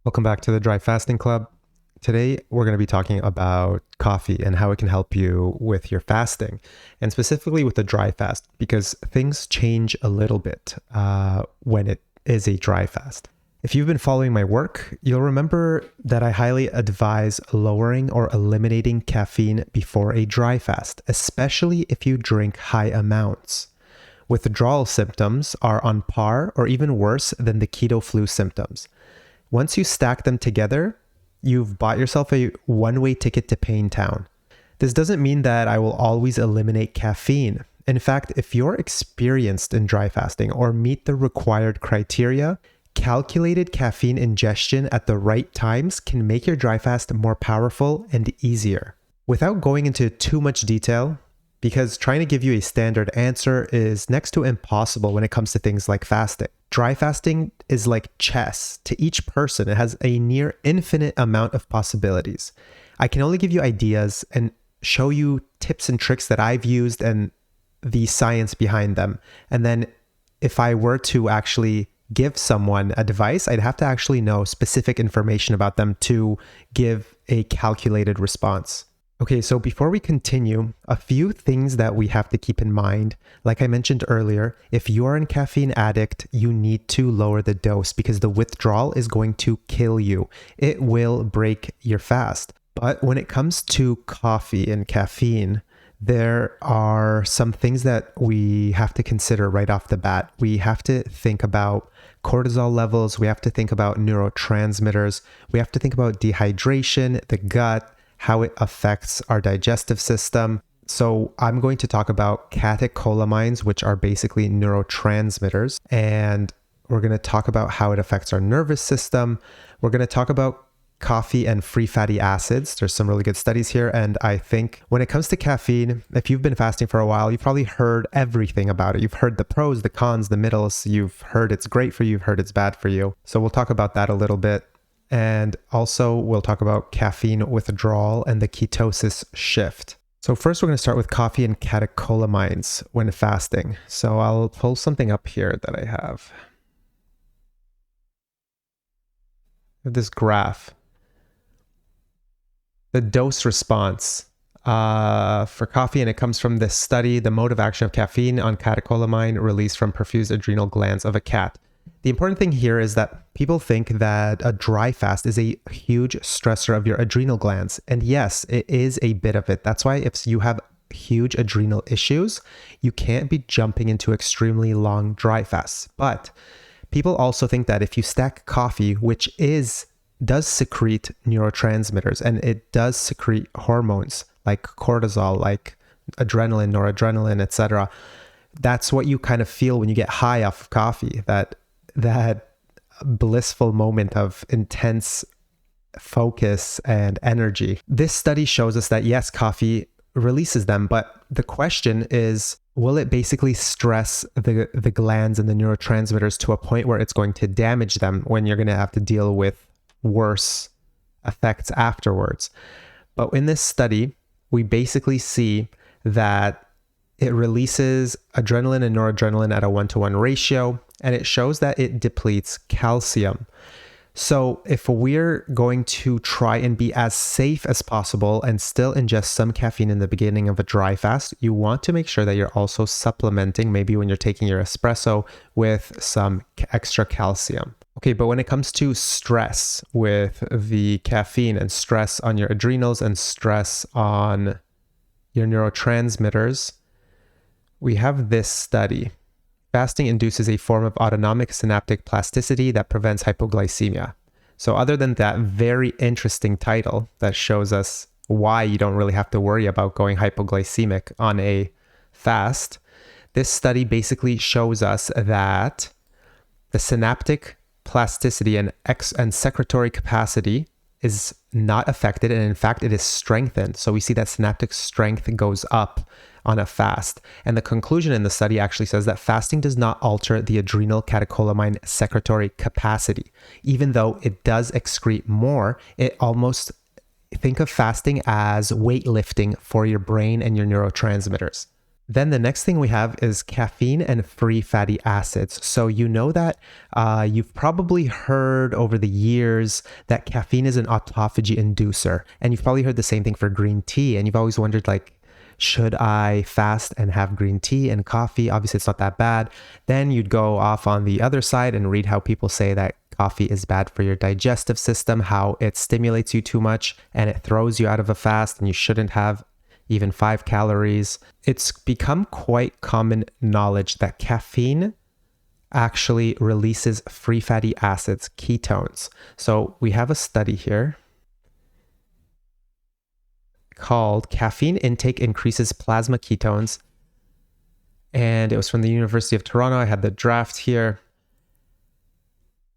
Welcome back to the Dry Fasting Club. Today, we're going to be talking about coffee and how it can help you with your fasting, and specifically with the dry fast, because things change a little bit when it is a dry fast. If you've been following my work, you'll remember that I highly advise lowering or eliminating caffeine before a dry fast, especially if you drink high amounts. Withdrawal symptoms are on par or even worse than the keto flu symptoms. Once you stack them together, you've bought yourself a one-way ticket to Pain Town. This doesn't mean that I will always eliminate caffeine. In fact, if you're experienced in dry fasting or meet the required criteria, calculated caffeine ingestion at the right times can make your dry fast more powerful and easier. Without going into too much detail, because trying to give you a standard answer is next to impossible when it comes to things like fasting. Dry fasting is like chess. To each person, it has a near infinite amount of possibilities. I can only give you ideas and show you tips and tricks that I've used and the science behind them. And then if I were to actually give someone advice, I'd have to actually know specific information about them to give a calculated response. Okay, so before we continue, a few things that we have to keep in mind. Like I mentioned earlier, if you're an caffeine addict, you need to lower the dose because the withdrawal is going to kill you. It will break your fast. But when it comes to coffee and caffeine, there are some things that we have to consider right off the bat. We have to think about cortisol levels. We have to think about neurotransmitters. We have to think about dehydration, the gut, how it affects our digestive system. So I'm going to talk about catecholamides, which are basically neurotransmitters. And we're going to talk about how it affects our nervous system. We're going to talk about coffee and free fatty acids. There's some really good studies here. And I think when it comes to caffeine, if you've been fasting for a while, you've probably heard everything about it. You've heard the pros, the cons, the middles. You've heard it's great for you. You've heard it's bad for you. So we'll talk about that a little bit. And also we'll talk about caffeine withdrawal and the ketosis shift. So first we're going to start with coffee and catecholamides when fasting. So I'll pull something up here that I have. This graph. The dose response for coffee, and it comes from this study, the mode of action of caffeine on catecholamine released from perfused adrenal glands of a cat. The important thing here is that people think that a dry fast is a huge stressor of your adrenal glands. And yes, it is a bit of it. That's why if you have huge adrenal issues, you can't be jumping into extremely long dry fasts. But people also think that if you stack coffee, which does secrete neurotransmitters, and it does secrete hormones like cortisol, like adrenaline, noradrenaline, etc. That's what you kind of feel when you get high off of coffee, that blissful moment of intense focus and energy. This study shows us that yes, coffee releases them, but the question is, will it basically stress the glands and the neurotransmitters to a point where it's going to damage them when you're going to have to deal with worse effects afterwards? But in this study, we basically see that it releases adrenaline and noradrenaline at a 1-to-1 ratio, and it shows that it depletes calcium. So if we're going to try and be as safe as possible and still ingest some caffeine in the beginning of a dry fast, you want to make sure that you're also supplementing, maybe when you're taking your espresso, with some extra calcium. Okay, but when it comes to stress with the caffeine and stress on your adrenals and stress on your neurotransmitters, we have this study. Fasting induces a form of autonomic synaptic plasticity that prevents hypoglycemia. So other than that very interesting title that shows us why you don't really have to worry about going hypoglycemic on a fast, this study basically shows us that the synaptic plasticity and secretory capacity is not affected, and in fact it is strengthened. So we see that synaptic strength goes up on a fast. And the conclusion in the study actually says that fasting does not alter the adrenal catecholamine secretory capacity. Even though it does excrete more, think of fasting as weightlifting for your brain and your neurotransmitters. Then the next thing we have is caffeine and free fatty acids. So you know that you've probably heard over the years that caffeine is an autophagy inducer. And you've probably heard the same thing for green tea. And you've always wondered, like, should I fast and have green tea and coffee? Obviously, it's not that bad. Then you'd go off on the other side and read how people say that coffee is bad for your digestive system, how it stimulates you too much and it throws you out of a fast and you shouldn't have even 5 calories. It's become quite common knowledge that caffeine actually releases free fatty acids, ketones. So we have a study here called Caffeine Intake Increases Plasma Ketones. And it was from the University of Toronto. I had the draft here.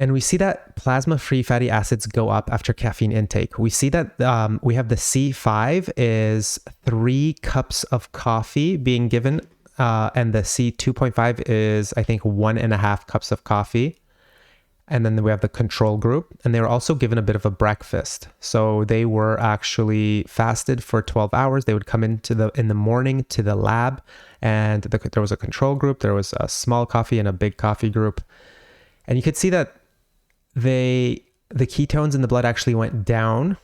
And we see that plasma-free fatty acids go up after caffeine intake. We see that we have the C5 is 3 cups of coffee being given, and the C2.5 is, I think, 1.5 cups of coffee. And then we have the control group, and they were also given a bit of a breakfast. So they were actually fasted for 12 hours. They would come in the morning to the lab, and there was a control group. There was a small coffee and a big coffee group. And you could see that the ketones in the blood actually went down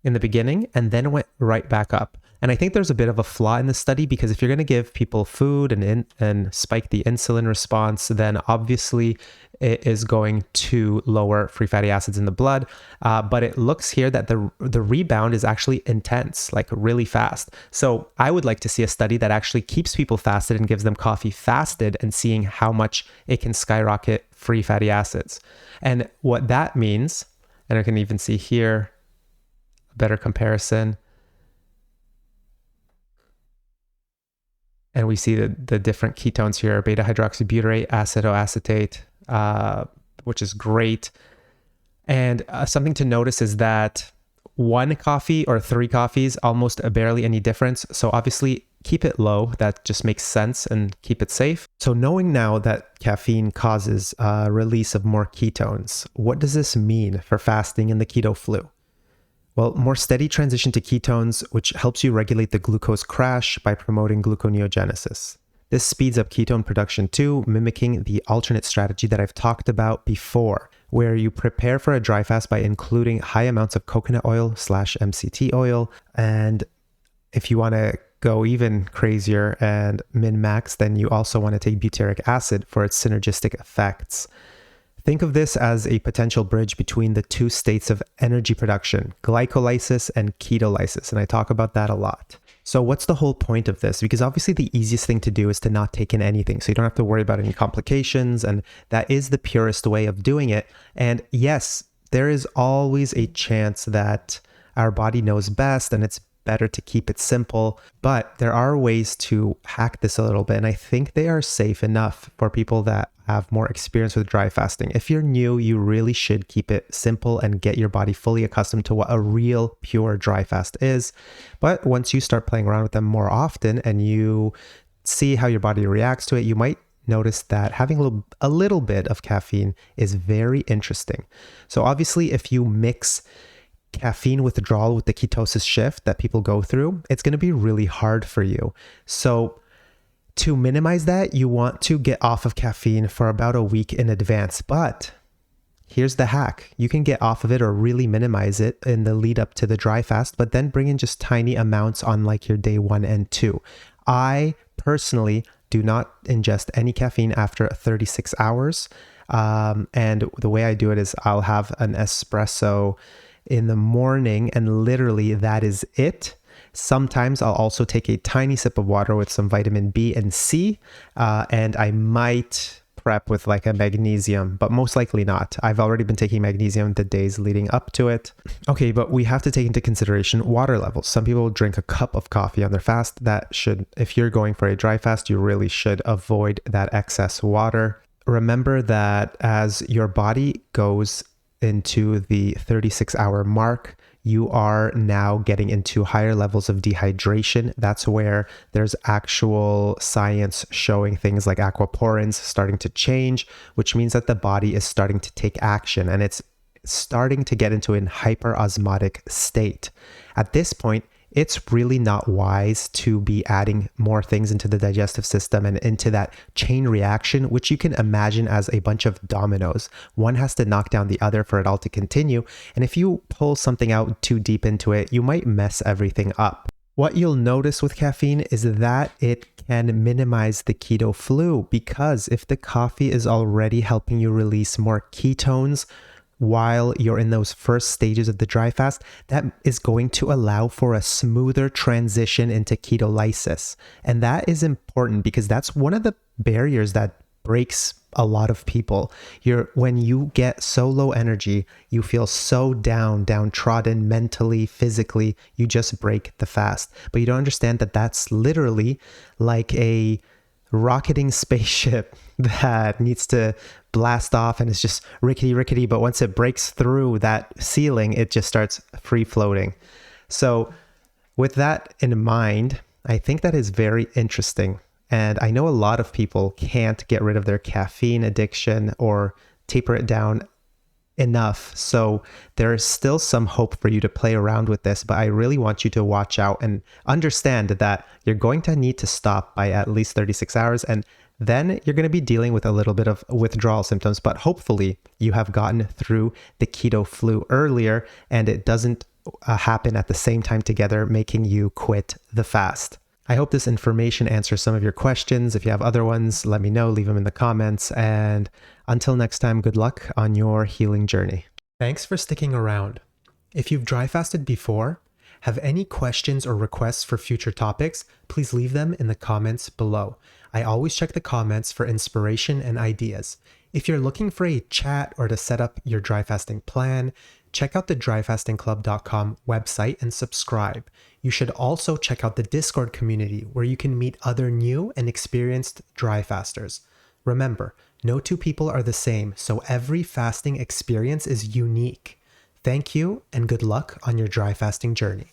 in the beginning and then went right back up. And I think there's a bit of a flaw in the study, because if you're going to give people food and spike the insulin response, then obviously it is going to lower free fatty acids in the blood. But it looks here that the rebound is actually intense, like really fast. So I would like to see a study that actually keeps people fasted and gives them coffee fasted and seeing how much it can skyrocket free fatty acids. And what that means, and I can even see here a better comparison. And we see the different ketones here, beta hydroxybutyrate, acetoacetate, which is great. And something to notice is that 1 coffee or 3 coffees, almost barely any difference. So obviously keep it low. That just makes sense, and keep it safe. So knowing now that caffeine causes release of more ketones, what does this mean for fasting and the keto flu? Well, more steady transition to ketones, which helps you regulate the glucose crash by promoting gluconeogenesis. This speeds up ketone production too, mimicking the alternate strategy that I've talked about before, where you prepare for a dry fast by including high amounts of coconut oil / MCT oil. And if you want to go even crazier and min-max, then you also want to take butyric acid for its synergistic effects. Think of this as a potential bridge between the 2 states of energy production, glycolysis and ketolysis, and I talk about that a lot. So what's the whole point of this? Because obviously the easiest thing to do is to not take in anything, so you don't have to worry about any complications, and that is the purest way of doing it. And yes, there is always a chance that our body knows best and it's better to keep it simple, but there are ways to hack this a little bit, and I think they are safe enough for people that have more experience with dry fasting. If you're new, you really should keep it simple and get your body fully accustomed to what a real pure dry fast is. But once you start playing around with them more often and you see how your body reacts to it, you might notice that having a little bit of caffeine is very interesting. So obviously, if you mix caffeine withdrawal with the ketosis shift that people go through, it's going to be really hard for you. So to minimize that, you want to get off of caffeine for about a week in advance. But here's the hack. You can get off of it or really minimize it in the lead up to the dry fast, but then bring in just tiny amounts on like your day 1 and 2. I personally do not ingest any caffeine after 36 hours. And the way I do it is I'll have an espresso in the morning, and literally that is it. Sometimes I'll also take a tiny sip of water with some vitamin B and C, and I might prep with like a magnesium, but most likely not. I've already been taking magnesium the days leading up to it. Okay, but we have to take into consideration water levels. Some people drink a cup of coffee on their fast. If you're going for a dry fast, you really should avoid that excess water. Remember that as your body goes into the 36-hour mark, you are now getting into higher levels of dehydration. That's where there's actual science showing things like aquaporins starting to change, which means that the body is starting to take action and it's starting to get into an hyperosmotic state. At this point, it's really not wise to be adding more things into the digestive system and into that chain reaction, which you can imagine as a bunch of dominoes. One has to knock down the other for it all to continue. And if you pull something out too deep into it, you might mess everything up. What you'll notice with caffeine is that it can minimize the keto flu, because if the coffee is already helping you release more ketones while you're in those first stages of the dry fast, that is going to allow for a smoother transition into ketolysis. And that is important because that's one of the barriers that breaks a lot of people. When you get so low energy, you feel so downtrodden mentally, physically, you just break the fast. But you don't understand that that's literally like a rocketing spaceship that needs to blast off and it's just rickety, but once it breaks through that ceiling, it just starts free floating. So with that in mind, I think that is very interesting. And I know a lot of people can't get rid of their caffeine addiction or taper it down enough. So there is still some hope for you to play around with this, but I really want you to watch out and understand that you're going to need to stop by at least 36 hours. And then you're going to be dealing with a little bit of withdrawal symptoms, but hopefully you have gotten through the keto flu earlier and it doesn't happen at the same time together, making you quit the fast. I hope this information answers some of your questions. If you have other ones, let me know, leave them in the comments. And until next time, good luck on your healing journey. Thanks for sticking around. If you've dry fasted before, have any questions or requests for future topics, please leave them in the comments below. I always check the comments for inspiration and ideas. If you're looking for a chat or to set up your dry fasting plan, check out the dryfastingclub.com website and subscribe. You should also check out the Discord community where you can meet other new and experienced dry fasters. Remember, no two people are the same, so every fasting experience is unique. Thank you and good luck on your dry fasting journey.